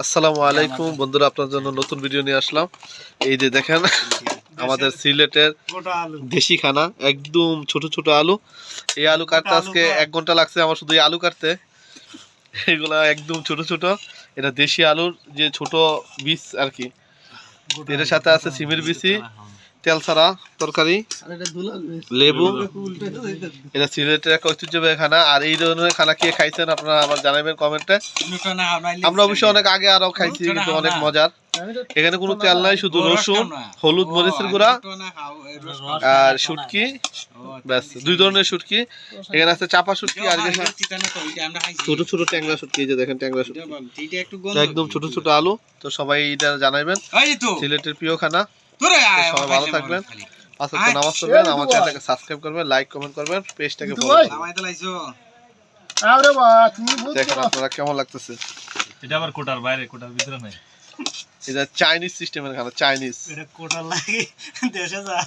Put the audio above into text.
আসসালামু আলাইকুম বন্ধুরা, আপনার জন্য নতুন ভিডিও নিয়ে আসলাম। এই যে দেখেন আমাদের সিলেটের দেশি খানা, একদম ছোট ছোট আলু। এই আলু কাটতে আজকে 1 ঘন্টা লাগছে আমার, শুধু এই আলু কাটতে। এগুলা একদম ছোট ছোট, এটা দেশি আলুর যে ছোট বীজ আর কি। এর সাথে আছে সিমের বিচি, তেল ছাড়া তরকারি, লেবু। এটা সিলেটের এক ঐতিহ্যবাহী খানা। আর এই ধরনের খানা কে খাইছেন আপনারা আমার জানাবেন কমেন্টে। আমরা অবশ্য অনেক আগে আরো খাইছি, কিন্তু অনেক মজার। এখানে কোনো তেল নাই, শুধু রসুন, হলুদ, মরিচের গুঁড়া আর শুটকি, ব্যাস 2 ধরনের শুটকি। এখানে আছে চাপা শুটকি আর ছোট ছোট ট্যাংরা শুটকি। এই যে দেখেন ট্যাংরা শুটকি, একদম ছোট ছোট আলু। তো সবাই এটা জানাবেন, সিলেটের প্রিয় খানা। সবাই ভালো থাকবেন, 5 ওয়াক্ত নামাজ পড়বেন, আমার চ্যানেলটাকে সাবস্ক্রাইব করবেন, লাইক কমেন্ট করবেন, পেজটাকে ফলো করবেন। দেখেন আপনারা কেমন লাগতেছে। এটা আবার কোটার বাইরে, কোটার ভিতরে নাই। এটা চাইনিজ সিস্টেমের খানা, চাইনিজ। এটা কোটার লাগে দেশে যা